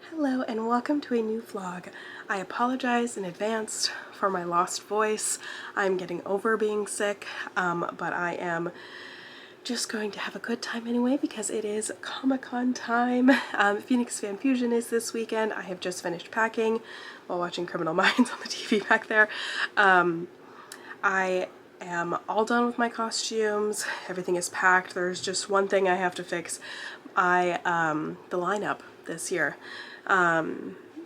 Hello and welcome to a new vlog. I apologize in advance for my lost voice. I'm getting over being sick, but I am just going to have a good time anyway because it is Comic-Con time. Phoenix Fan Fusion is this weekend. I have just finished packing while watching Criminal Minds on the TV back there. I am all done with my costumes. Everything is packed. There's just one thing I have to fix. The lineup this year.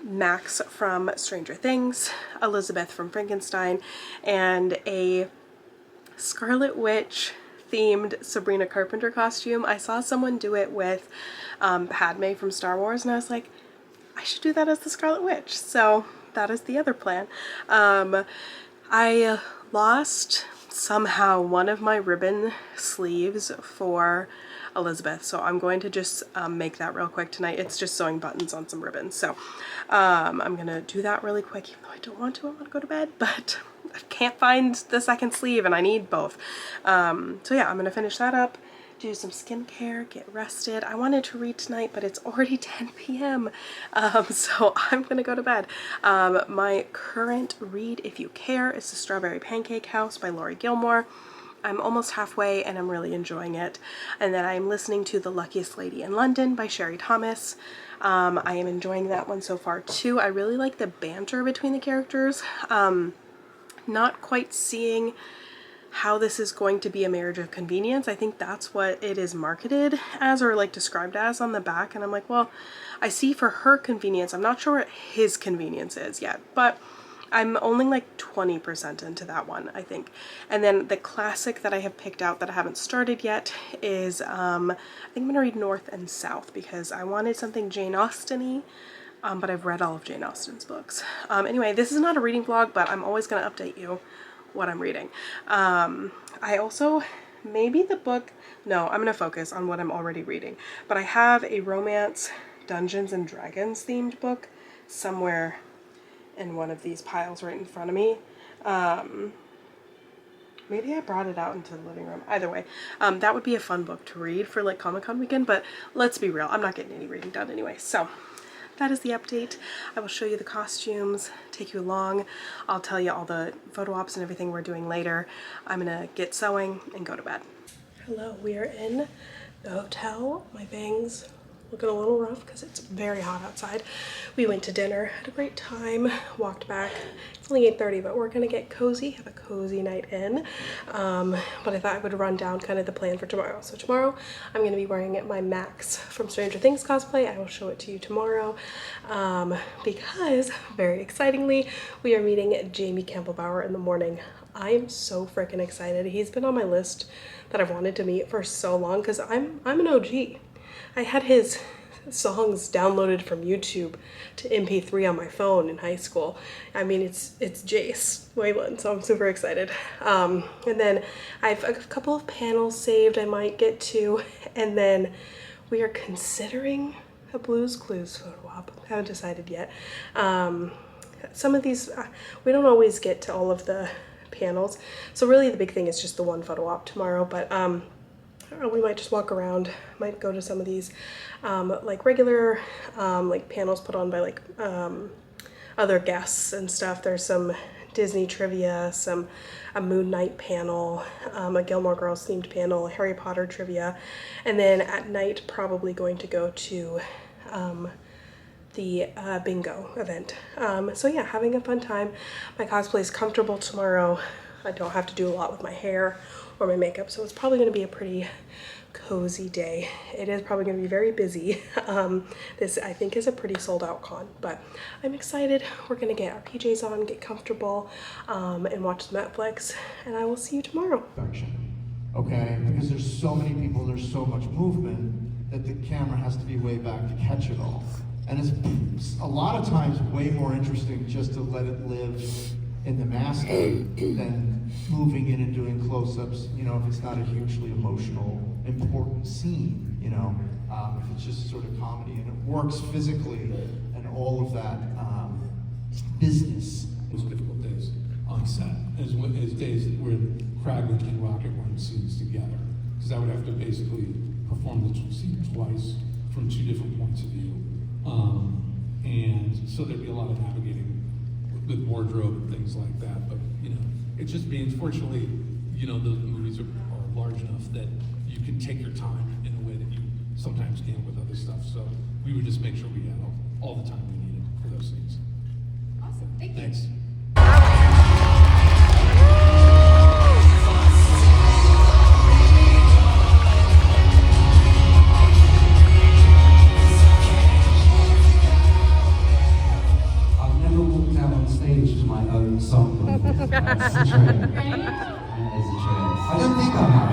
Max from Stranger Things, Elizabeth from Frankenstein, and a Scarlet Witch themed Sabrina Carpenter costume. I saw someone do it with Padme from Star Wars and I was like, I should do that as the Scarlet Witch. So that is the other plan. I lost somehow one of my ribbon sleeves for Elizabeth, so I'm going to just make that real quick tonight. It's just sewing buttons on some ribbons, so I'm gonna do that really quick, even though I don't want to. I want to go to bed, but I can't find the second sleeve and I need both. So yeah, I'm gonna finish that up, do some skincare, get rested. I wanted to read tonight, but it's already 10 p.m. So I'm gonna go to bed. My current read, if you care, is The Strawberry Pancake House by Laurie Gilmore. I'm almost halfway and I'm really enjoying it. And then I'm listening to The Luckiest Lady in London by Sherry Thomas. I am enjoying that one so far too. I really like the banter between the characters. Not quite seeing how this is going to be a marriage of convenience. I think that's what it is marketed as, or like described as on the back. And I'm like, well, I see for her convenience. I'm not sure what his convenience is yet, but I'm only like 20% into that one, I think. And then the classic that I have picked out that I haven't started yet is, I think I'm gonna read North and South because I wanted something Jane Austen-y, but I've read all of Jane Austen's books. Anyway, this is not a reading vlog, but I'm always gonna update you what I'm reading. I also, maybe the book, no, I'm gonna focus on what I'm already reading, but I have a romance Dungeons and Dragons themed book somewhere in one of these piles right in front of me. Maybe I brought it out into the living room. Either way, that would be a fun book to read for like Comic-Con weekend, but let's be real, I'm not getting any reading done anyway. So that is the update. I will show you the costumes, take you along. I'll tell you all the photo ops and everything we're doing later. I'm gonna get sewing and go to bed. Hello, we are in the hotel. My bangs looking a little rough because it's very hot outside. We went to dinner, had a great time, walked back. It's only 8:30, but we're gonna get cozy, have a cozy night in. But I thought I would run down kind of the plan for tomorrow. So tomorrow I'm gonna be wearing my Max from Stranger Things cosplay. I will show it to you tomorrow because, very excitingly, we are meeting Jamie Campbell-Bower in the morning. I am so freaking excited. He's been on my list that I've wanted to meet for so long because I'm an OG. I had his songs downloaded from YouTube to MP3 on my phone in high school. I mean, it's Jace Wayland, so I'm super excited. And then I have a couple of panels saved I might get to, and then we are considering a Blue's Clues photo op. Haven't decided yet. Some of these, we don't always get to all of the panels, so really the big thing is just the one photo op tomorrow, but I don't know, we might just walk around, might go to some of these like regular like panels put on by like other guests and stuff. There's some Disney trivia, a Moon Knight panel, a Gilmore Girls themed panel, Harry Potter trivia, and then at night probably going to go to the bingo event. So yeah, having a fun time. My cosplay is comfortable tomorrow. I don't have to do a lot with my hair or my makeup, so it's probably going to be a pretty cozy day. It is probably going to be very busy. This, I think, is a pretty sold out con, but I'm excited. We're going to get our PJs on, get comfortable, and watch some Netflix, and I will see you tomorrow. Okay, because there's so many people, there's so much movement that the camera has to be way back to catch it all. And it's a lot of times way more interesting just to let it live in the master than moving in and doing close-ups, you know, if it's not a hugely emotional, important scene, you know, if it's just sort of comedy and it works physically and all of that business. Those difficult days on set, as days where Cragwood and Rocket were in scenes together, because I would have to basically perform the scene twice from two different points of view. And so there'd be a lot of navigating with wardrobe and things like that. But, you know, it just means, fortunately, you know, those movies are large enough that you can take your time in a way that you sometimes can't with other stuff. So we would just make sure we had all the time we needed for those scenes. Awesome. Thank you. Thanks. I've never walked out on stage to my own song. That's a trend. That is a trend. I don't think I have.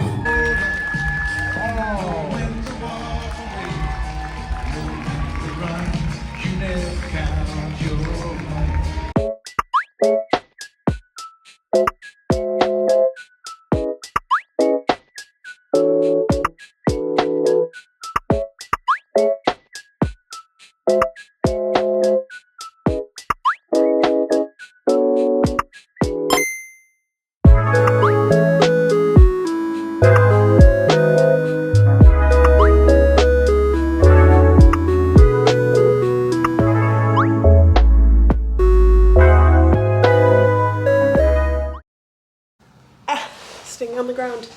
Staying on the ground.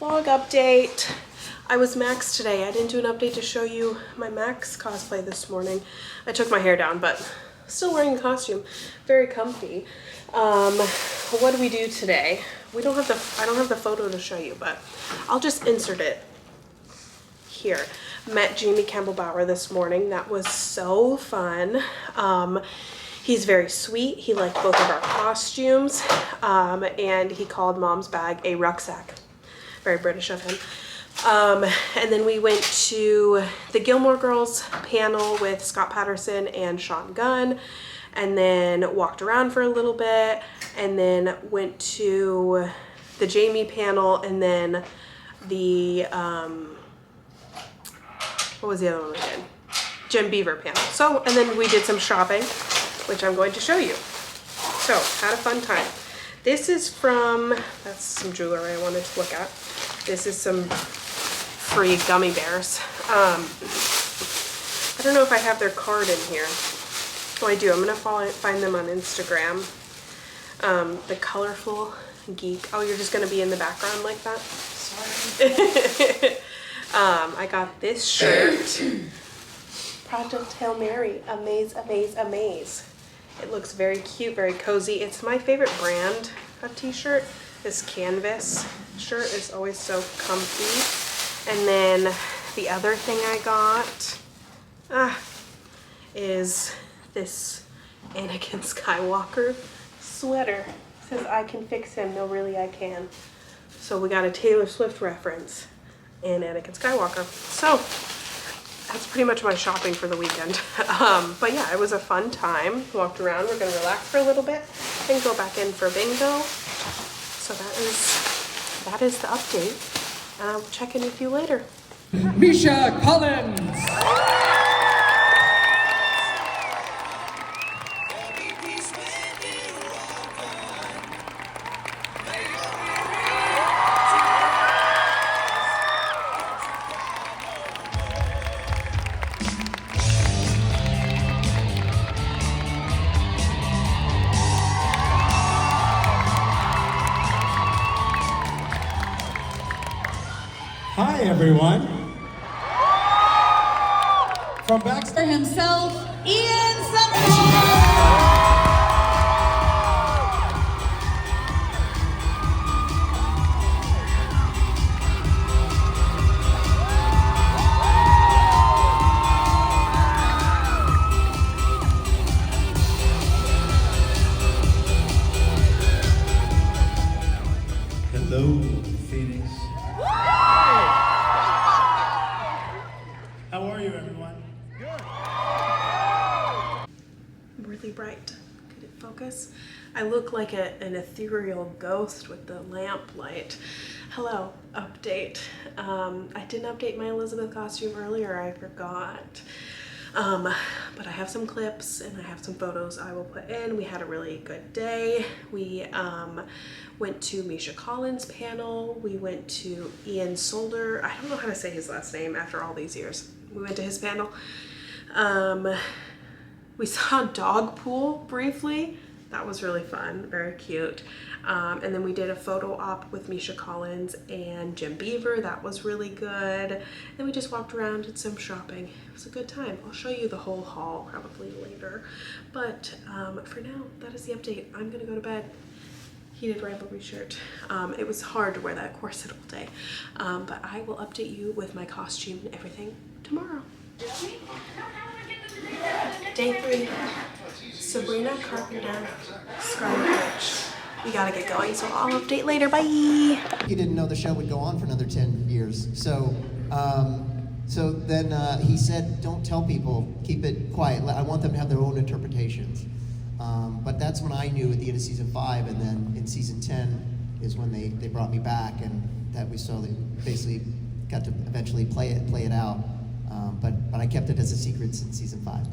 Vlog update. I was Max today. I didn't do an update to show you my Max cosplay this morning. I took my hair down, but still wearing the costume. Very comfy. What do we do today? I don't have the photo to show you, but I'll just insert it here. Met Jamie Campbell-Bower this morning. That was so fun. He's very sweet. He liked both of our costumes, and he called Mom's bag a rucksack. Very British of him. And then we went to the Gilmore Girls panel with Scott Patterson and Sean Gunn, and then walked around for a little bit, and then went to the Jamie panel, and then the, what was the other one we did? Jim Beaver panel. So, and then we did some shopping, which I'm going to show you. So, had a fun time. This is from, that's some jewelry I wanted to look at. This is some free gummy bears. I don't know if I have their card in here. Oh, I do. I'm gonna find them on Instagram. The Colorful Geek. Oh, you're just gonna be in the background like that? Sorry. I got this shirt. Project Hail Mary, amaze, amaze, amaze. It looks very cute, very cozy. It's my favorite brand of t-shirt. This canvas shirt is always so comfy. And then the other thing I got is this Anakin Skywalker sweater. It says, I can fix him. No, really, I can. So we got a Taylor Swift reference and Anakin Skywalker. So that's pretty much my shopping for the weekend. But yeah, it was a fun time. Walked around. We're gonna relax for a little bit and go back in for bingo. So that is the update. And I'll check in with you later. Misha Collins. Hi, everyone. From Baxter Himself, Ian Summerall. Hello, Phoenix. How are you, everyone? Really bright. Could it focus? I look like an ethereal ghost with the lamp light. Hello, update. I didn't update my Elizabeth costume earlier, I forgot. But I have some clips and I have some photos I will put in. We had a really good day. We went to Misha Collins' panel. We went to Ian Solder. I don't know how to say his last name after all these years. We went to his panel. We saw a dog pool briefly. That was really fun, very cute. And then we did a photo op with Misha Collins and Jim Beaver. That was really good. Then we just walked around, did some shopping. It was a good time. I'll show you the whole haul probably later. But for now, that is the update. I'm gonna go to bed. Heated Ramblery shirt. It was hard to wear that corset all day. But I will update you with my costume and everything tomorrow. Day 3. Sabrina Carpenter, Scarlet Witch. We gotta get going, so I'll update later. Bye! He didn't know the show would go on for another 10 years. So then he said, don't tell people, keep it quiet. I want them to have their own interpretations. But that's when I knew at the end of season 5, and then in season 10 is when they brought me back, and that we slowly, basically got to eventually play it out. But I kept it as a secret since season 5.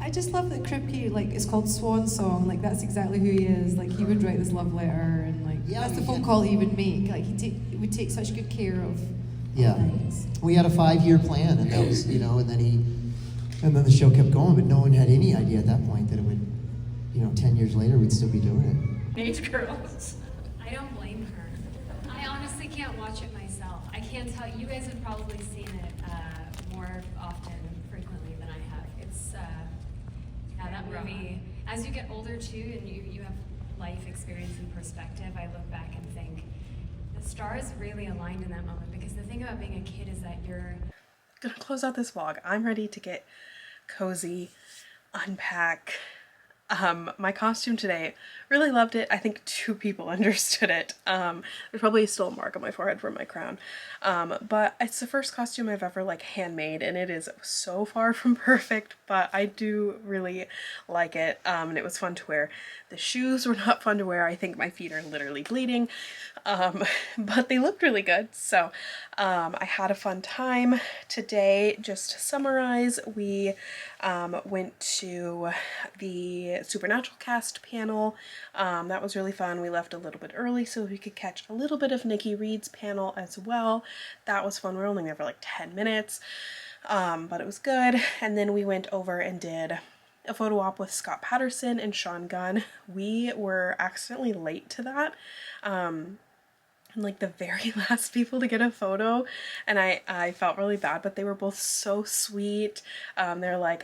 I just love that Kripke, like, it's called Swan Song, like, that's exactly who he is, like, he would write this love letter, and, like, Yeah, that's the phone call he would make, like, he would take such good care of Yeah, things. we had a 5-year plan, and that was, and then the show kept going, but no one had any idea at that point that it would, 10 years later, we'd still be doing it. Age girls. I don't blame her. I honestly can't watch it myself. I can't tell, you guys have probably seen it more often, frequently than I have. It's, that movie, as you get older too, and you have life experience and perspective, I look back and think, the stars really aligned in that moment, because the thing about being a kid is that you're Gonna close out this vlog. I'm ready to get cozy, unpack. My costume today, really loved it. I think 2 people understood it. There's probably still a mark on my forehead from my crown. But it's the first costume I've ever like handmade, and it is so far from perfect, but I do really like it. And it was fun to wear. The shoes were not fun to wear. I think my feet are literally bleeding. But they looked really good. So I had a fun time today. Just to summarize, we went to the Supernatural cast panel. That was really fun. We left a little bit early so we could catch a little bit of Nikki Reed's panel as well. That was fun. We were only there for like 10 minutes, but it was good. And then we went over and did a photo op with Scott Patterson and Sean Gunn. We were accidentally late to that. And like the very last people to get a photo, and I felt really bad, but they were both so sweet. They're like,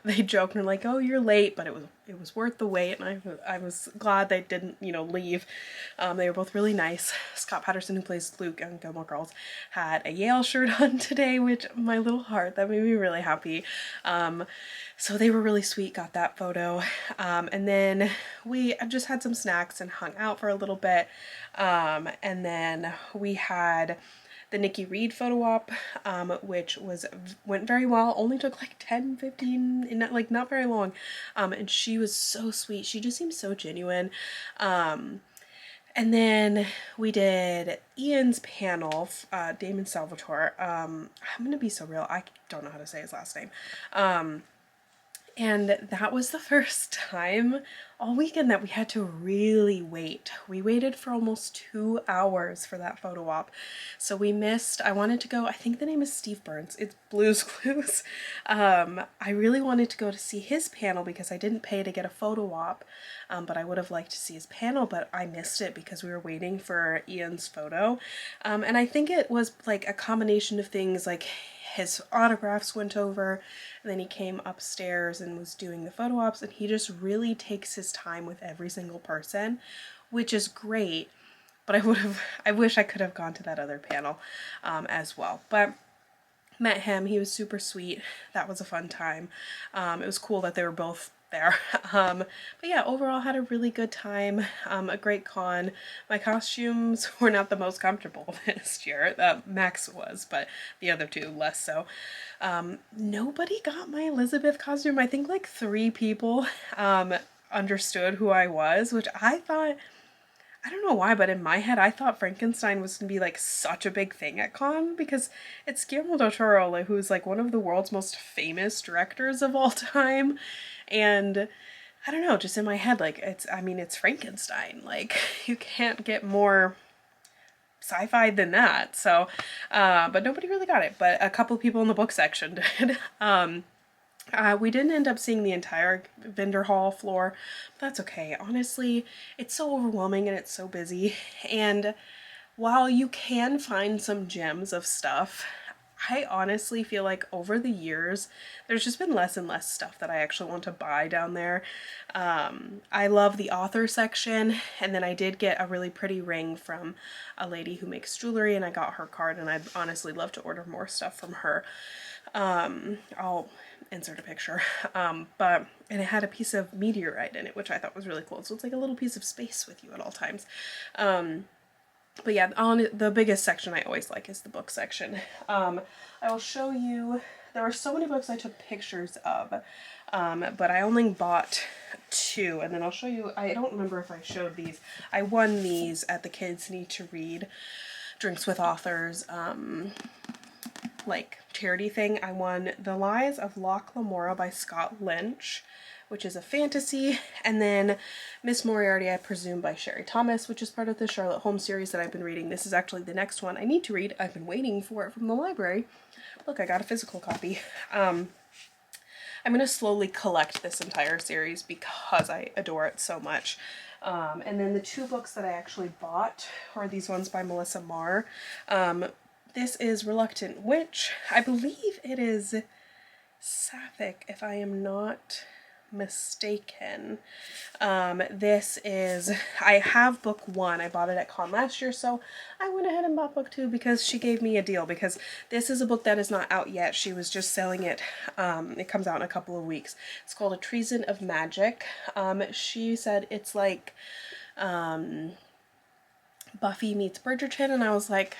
they joked and like, oh, you're late, but it was worth the wait, and I was glad they didn't, leave. They were both really nice. Scott Patterson, who plays Luke on Gilmore Girls, had a Yale shirt on today, which my little heart, that made me really happy. So they were really sweet, got that photo. And then we just had some snacks and hung out for a little bit. And then we had the Nikki Reed photo op, which went very well. Only took like 10, 15, and not very long. And she was so sweet. She just seemed so genuine. And then we did Ian's panel, Damon Salvatore. I'm gonna be so real, I don't know how to say his last name. And that was the first time all weekend that we had to really wait. We waited for almost 2 hours for that photo op. So we missed, I wanted to go, I think the name is Steve Burns. It's Blue's Clues. I really wanted to go to see his panel because I didn't pay to get a photo op, but I would have liked to see his panel, but I missed it because we were waiting for Ian's photo. And I think it was like a combination of things, like his autographs went over, and then he came upstairs and was doing the photo ops, and he just really takes his time with every single person, which is great. But I wish I could have gone to that other panel as well. But met him, he was super sweet. That was a fun time. It was cool that they were both there. But yeah, overall had a really good time, a great con. My costumes were not the most comfortable this year. Max was, but the other 2 less so. Nobody got my Elizabeth costume. I think like 3 people understood who I was, which I thought, I don't know why, but in my head I thought Frankenstein was gonna be like such a big thing at con, because it's Guillermo del Toro, like, who's like one of the world's most famous directors of all time. And I don't know, just in my head, like, it's Frankenstein. Like, you can't get more sci-fi than that. So, but nobody really got it, but a couple people in the book section did. We didn't end up seeing the entire vendor hall floor, but that's okay. Honestly, it's so overwhelming and it's so busy. And while you can find some gems of stuff, I honestly feel like over the years, there's just been less and less stuff that I actually want to buy down there. I love the author section, and then I did get a really pretty ring from a lady who makes jewelry, and I got her card, and I'd honestly love to order more stuff from her. I'll insert a picture. And it had a piece of meteorite in it, which I thought was really cool. So it's like a little piece of space with you at all times. But yeah, on the biggest section I always like is the book section. I will show you, there were so many books I took pictures of, but I only bought 2, and then I'll show you, I don't remember if I showed these. I won these at the Kids Need to Read Drinks with Authors, like charity thing. I won The Lies of Locke Lamora by Scott Lynch, which is a fantasy, and then Miss Moriarty, I presume, by Sherry Thomas, which is part of the Sherlock Holmes series that I've been reading. This is actually the next one I need to read. I've been waiting for it from the library. Look, I got a physical copy. I'm going to slowly collect this entire series because I adore it so much. And then the 2 books that I actually bought are these ones by Melissa Marr. This is Reluctant Witch. I believe it is Sapphic, if I am not mistaken. This is, I have book 1. I bought it at con last year, so I went ahead and bought book 2 because she gave me a deal, because this is a book that is not out yet. She was just selling it. It comes out in a couple of weeks. It's called A Treason of Magic. She said it's like Buffy meets Bridgerton, and I was like,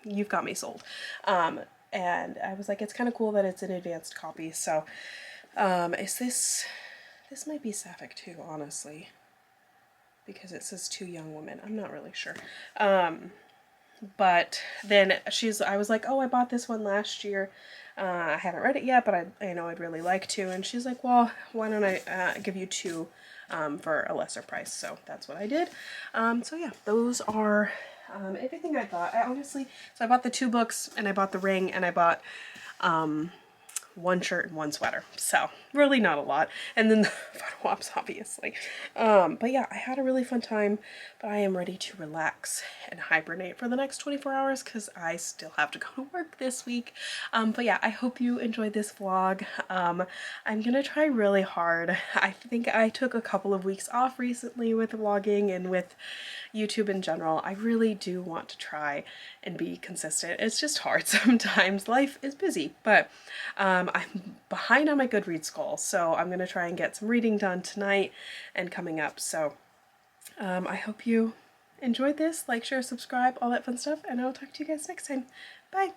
you've got me sold. And I was like, it's kind of cool that it's an advanced copy. So is this might be Sapphic too, honestly, because it says 2 young women. I'm not really sure. But then I was like, oh, I bought this one last year. I haven't read it yet, but I know I'd really like to. And she's like, well, why don't I give you 2 for a lesser price? So that's what I did. So yeah, those are everything I bought. So I bought the 2 books, and I bought the ring, and I bought 1 shirt and 1 sweater. So really not a lot. And then the photo ops, obviously. But yeah, I had a really fun time, but I am ready to relax and hibernate for the next 24 hours because I still have to go to work this week. But yeah, I hope you enjoyed this vlog. I'm gonna try really hard. I think I took a couple of weeks off recently with vlogging and with YouTube in general. I really do want to try and be consistent. It's just hard sometimes. Life is busy, but I'm behind on my Goodreads goal, so I'm gonna try and get some reading done tonight and coming up. So I hope you enjoyed this. Like, share, subscribe, all that fun stuff, and I'll talk to you guys next time. Bye!